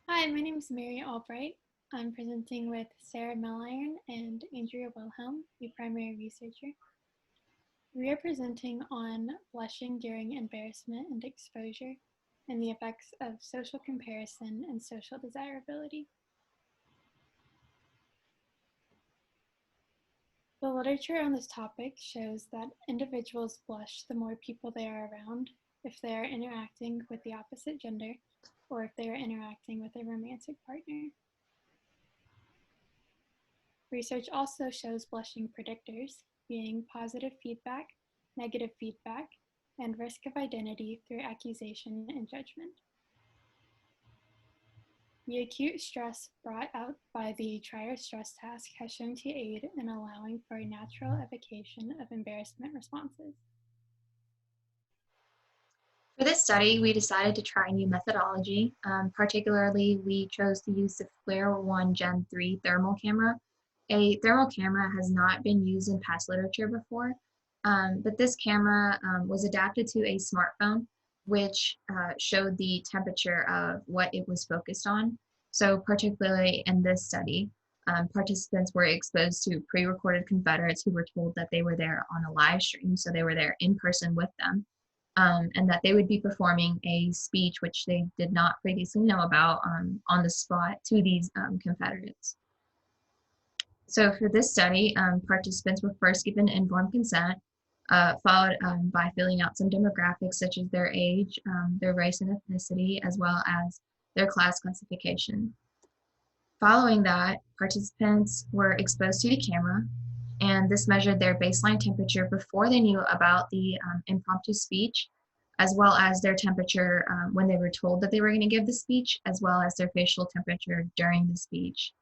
Hi, my name is Mary Albright. I'm presenting with Sarah Milliron and Andrea Wilhelm, the primary researcher. We are presenting on blushing during embarrassment and exposure and the effects of social comparison and social desirability. The literature on this topic shows that individuals blush the more people they are around if they are interacting with the opposite gender or if they are interacting with a romantic partner. Research also shows blushing predictors, being positive feedback, negative feedback, and risk of identity through accusation and judgment. The acute stress brought out by the Trier stress task has shown to aid in allowing for a natural evocation of embarrassment responses. For this study, we decided to try a new methodology. Particularly, we chose to use the Flare 1 Gen 3 thermal camera. A thermal camera has not been used in past literature before, but this camera was adapted to a smartphone, which showed the temperature of what it was focused on. So particularly in this study, participants were exposed to pre-recorded Confederates who were told that they were there on a live stream, so they were there in person with them. And that they would be performing a speech which they did not previously know about on the spot to these Confederates. So for this study, participants were first given informed consent, followed by filling out some demographics such as their age, their race and ethnicity, as well as their class classification. Following that, participants were exposed to the camera, and this measured their baseline temperature before they knew about the impromptu speech, as well as their temperature when they were told that they were going to give the speech, as well as their facial temperature during the speech.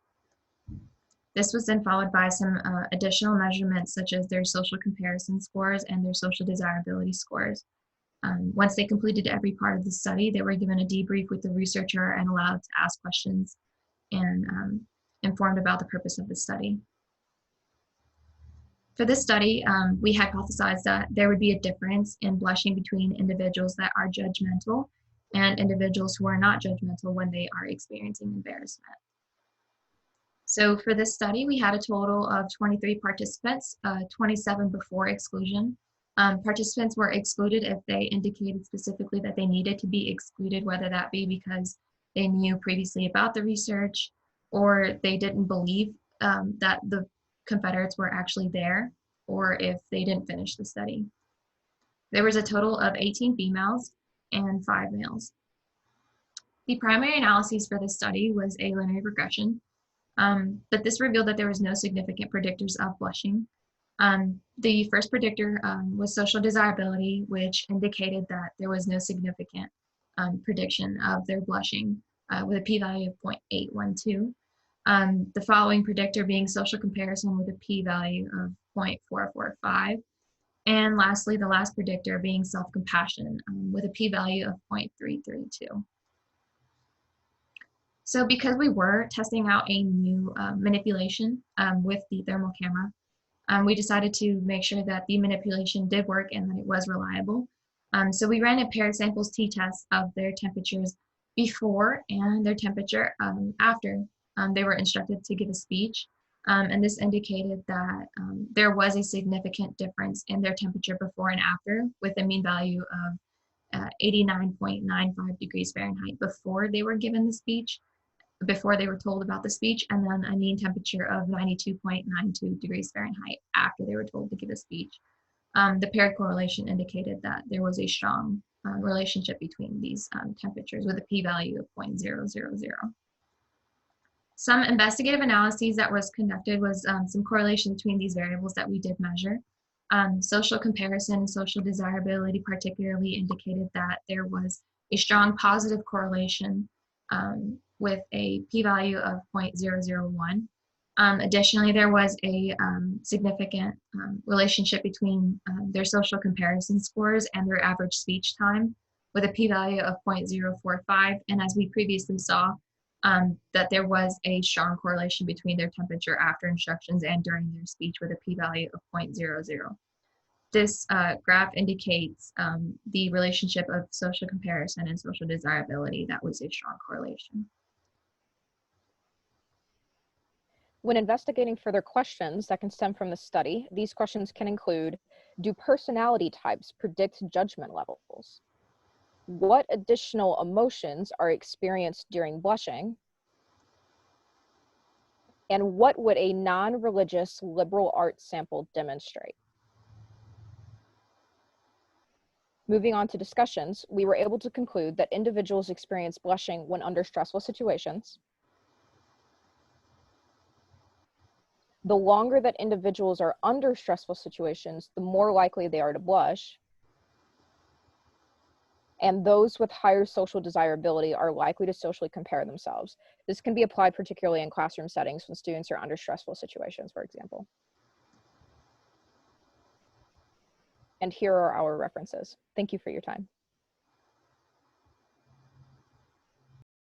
This was then followed by some additional measurements such as their social comparison scores and their social desirability scores. Once they completed every part of the study, they were given a debrief with the researcher and allowed to ask questions and informed about the purpose of the study. For this study, we hypothesized that there would be a difference in blushing between individuals that are judgmental and individuals who are not judgmental when they are experiencing embarrassment. So for this study, we had a total of 23 participants, 27 before exclusion. Participants were excluded if they indicated specifically that they needed to be excluded, whether that be because they knew previously about the research or they didn't believe that the Confederates were actually there, or if they didn't finish the study. There was a total of 18 females and 5 males. The primary analysis for this study was a linear regression, but this revealed that there was no significant predictors of blushing. The first predictor was social desirability, which indicated that there was no significant prediction of their blushing with a p-value of 0.812. The following predictor being social comparison with a p-value of 0.445. And lastly, the last predictor being self-compassion with a p-value of 0.332. So because we were testing out a new manipulation with the thermal camera, we decided to make sure that the manipulation did work and that it was reliable. So we ran a paired samples t-test of their temperatures before and their temperature after they were instructed to give a speech. And this indicated that there was a significant difference in their temperature before and after, with a mean value of 89.95 degrees Fahrenheit before they were given the speech, before they were told about the speech, and then a mean temperature of 92.92 degrees Fahrenheit after they were told to give a speech. The paired correlation indicated that there was a strong relationship between these temperatures with a p-value of 0.000. Some investigative analyses that was conducted was some correlation between these variables that we did measure. Social comparison, social desirability particularly indicated that there was a strong positive correlation with a p-value of 0.001. Additionally, there was a significant relationship between their social comparison scores and their average speech time with a p-value of 0.045. And as we previously saw, that there was a strong correlation between their temperature after instructions and during their speech with a p-value of 0.00. This graph indicates the relationship of social comparison and social desirability. That was a strong correlation. When investigating further questions that can stem from the study, these questions can include, do personality types predict judgment levels? What additional emotions are experienced during blushing? And what would a non-religious liberal arts sample demonstrate? Moving on to discussions, we were able to conclude that individuals experience blushing when under stressful situations. The longer that individuals are under stressful situations, the more likely they are to blush. And those with higher social desirability are likely to socially compare themselves. This can be applied particularly in classroom settings when students are under stressful situations, for example. And here are our references. Thank you for your time.